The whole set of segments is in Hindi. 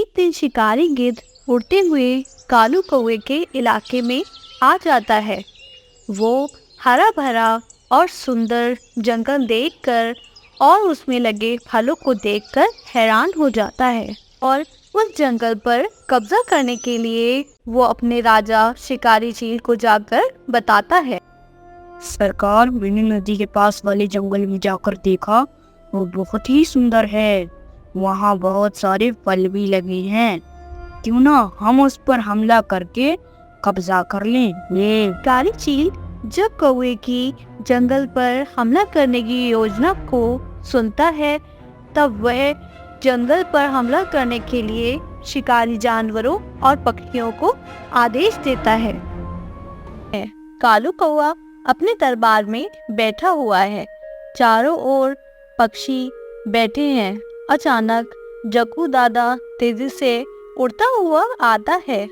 एक दिन शिकारी गिद्ध उड़ते हुए कालू कौवे के इलाके में आ जाता है। वो हरा भरा और सुंदर जंगल देखकर और उसमें लगे फलों को देखकर हैरान हो जाता है और उस जंगल पर कब्जा करने के लिए वो अपने राजा शिकारी चील को जाकर बताता है। सरकार, मैंने नदी के पास वाले जंगल में जाकर देखा, वो बहुत ही सुंदर है। वहाँ बहुत सारे फल भी लगे हैं। क्यों ना हम उस पर हमला करके कब्जा कर लें। ये शिकारी चील जब कौवे की जंगल पर हमला करने की योजना को सुनता है तब वह जंगल पर हमला करने के लिए शिकारी जानवरों और पक्षियों को आदेश देता है। कालू कौवा अपने दरबार में बैठा हुआ है। चारों ओर पक्षी बैठे हैं। अचानक जग्गू दादा तेजी से उड़ता हुआ आता है।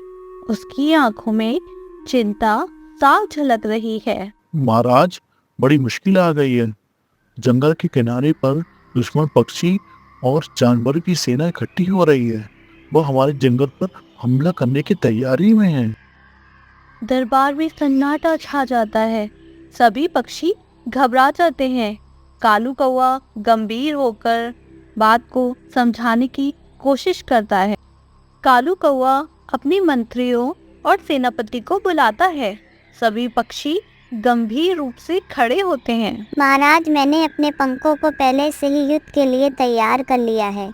उसकी आंखों में चिंता साफ झलक रही है। महाराज, बड़ी मुश्किल आ गई है। जंगल के किनारे पर दुश्मन पक्षी और जानवर की सेना इकट्ठी हो रही है। वो हमारे जंगल पर हमला करने की तैयारी में है। दरबार में सन्नाटा छा जाता है। सभी पक्षी घबरा जाते हैं। कालू कौवा गंभीर होकर बात को समझाने की कोशिश करता है। कालू कौवा अपने मंत्रियों और सेनापति को बुलाता है। सभी पक्षी गंभीर रूप से खड़े होते हैं। महाराज, मैंने अपने पंखों को पहले से ही युद्ध के लिए तैयार कर लिया है।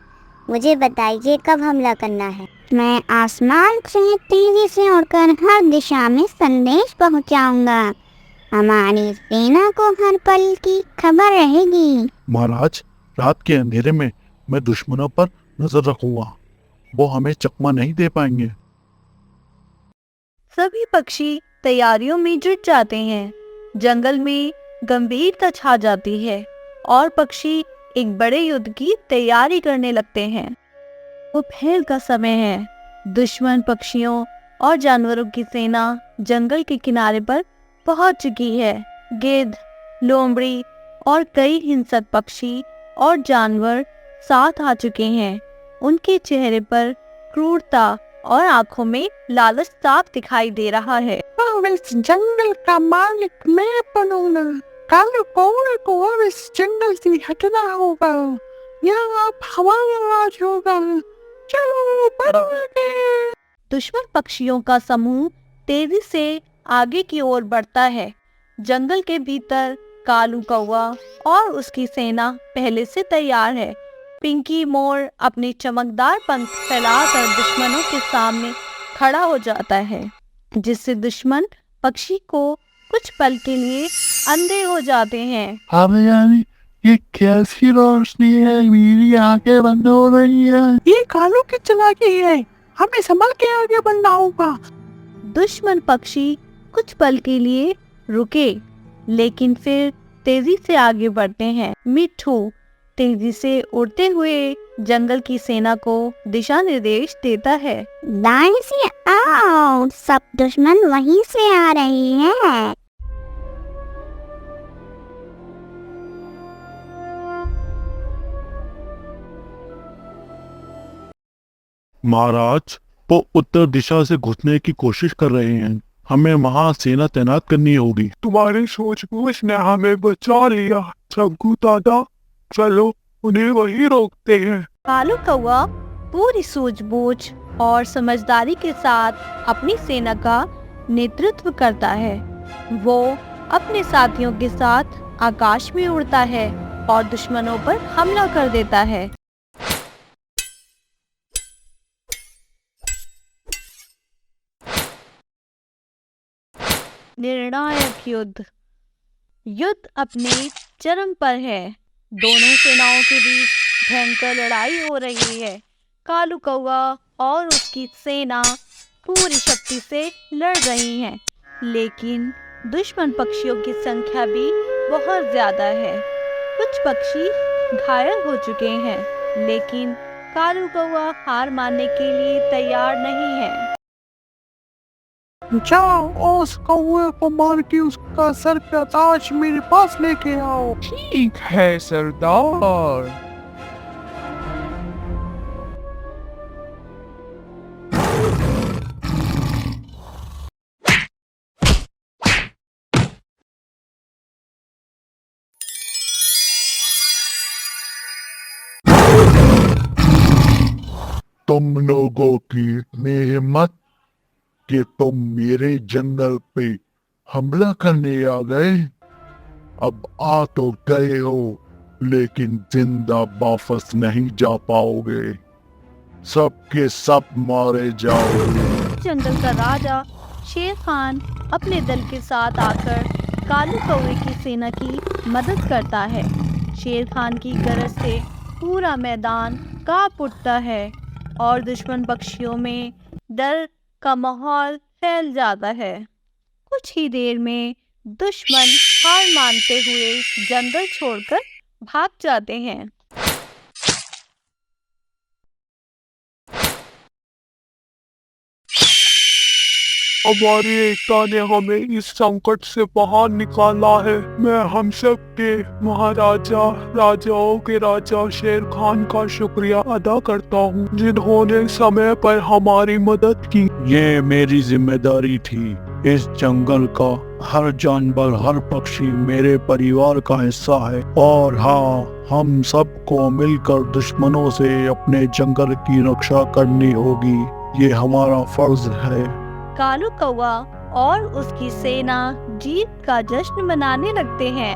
मुझे बताइए कब हमला करना है। मैं आसमान से तेजी से उड़कर हर दिशा में संदेश पहुंचाऊंगा। हमारी सेना को हर पल की खबर रहेगी। महाराज, रात के अंधेरे में मैं दुश्मनों पर नजर रखूंगा। वो हमें चकमा नहीं दे पाएंगे। सभी पक्षी तैयारियों में जुट जाते हैं। जंगल में गंभीरता छा जाती है और पक्षी एक बड़े युद्ध की तैयारी करने लगते हैं। दोपहर का समय है। दुश्मन पक्षियों और जानवरों की सेना जंगल के किनारे पर पहुंच चुकी है। गिद्ध, लोमड़ी और कई हिंसक पक्षी और जानवर साथ आ चुके हैं। उनके चेहरे पर क्रूरता और आंखों में लालच साफ दिखाई दे रहा है। अब इस जंगल का मालिक मैं बनूंगा। कालू कौवे को अब इस जंगल से हटना होगा। यहाँ अब हमारा राज होगा। चलो बढ़ो आगे। दुश्मन पक्षियों का समूह तेजी से आगे की ओर बढ़ता है। जंगल के भीतर कालू कौवा और उसकी सेना पहले से तैयार है। पिंकी मोर अपने चमकदार पंख फैलाकर दुश्मनों के सामने खड़ा हो जाता है, जिससे दुश्मन पक्षी को कुछ पल के लिए अंधे हो जाते हैं। अब यानी ये कैसी रोशनी है, मेरी आंखें बंद हो रही है। ये कालू की चालाकी है। हमें संभल के आगे बढ़ना होगा। दुश्मन पक्षी कुछ पल के लिए रुके, लेकिन फिर तेजी से आगे बढ़ते हैं। मिट्ठू तेजी से उड़ते हुए जंगल की सेना को दिशा निर्देश देता है। दाएं से आओ, सब दुश्मन वहीं से आ रही हैं। महाराज, वो उत्तर दिशा से घुसने की कोशिश कर रहे हैं। हमें वहाँ सेना तैनात करनी होगी। तुम्हारी सूझबूझ ने हमें बचा लिया। जग्गू दादा, चलो उन्हें वही रोकते हैं। कालू कौवा पूरी सूझबूझ और समझदारी के साथ अपनी सेना का नेतृत्व करता है। वो अपने साथियों के साथ आकाश में उड़ता है और दुश्मनों पर हमला कर देता है। निर्णायक युद्ध। युद्ध अपने चरम पर है। दोनों सेनाओं के बीच भयंकर लड़ाई हो रही है। कालू कौवा और उसकी सेना पूरी शक्ति से लड़ रही हैं, लेकिन दुश्मन पक्षियों की संख्या भी बहुत ज्यादा है। कुछ पक्षी घायल हो चुके हैं, लेकिन कालू कौवा हार मानने के लिए तैयार नहीं है। जाओ उस कौवे को मार के उसका सर का ताज मेरे पास लेके आओ। ठीक है सरदार। तुम लोगों की इतनी हिम्मत कि तुम मेरे जंगल पे हमला करने आ गए। अब आ तो गए हो, लेकिन जिंदा वापस नहीं जा पाओगे। सब के सब मारे जाओगे। जंगल का राजा शेर खान अपने दल के साथ आकर कालू कौवे की सेना की मदद करता है। शेर खान की गरज से पूरा मैदान कांप उठता है और दुश्मन पक्षियों में डर का माहौल फैल जाता है। कुछ ही देर में दुश्मन हार मानते हुए जंगल छोड़कर भाग जाते हैं। हमारी एकता ने हमें इस संकट से बाहर निकाला है। मैं हम सब के महाराजा राजाओं के राजा शेर खान का शुक्रिया अदा करता हूँ, जिन्होंने समय पर हमारी मदद की। ये मेरी जिम्मेदारी थी। इस जंगल का हर जानवर, हर पक्षी मेरे परिवार का हिस्सा है। और हाँ, हम सबको मिलकर दुश्मनों से अपने जंगल की रक्षा करनी होगी। ये हमारा फर्ज है। कालू कौवा और उसकी सेना जीत का जश्न मनाने लगते हैं।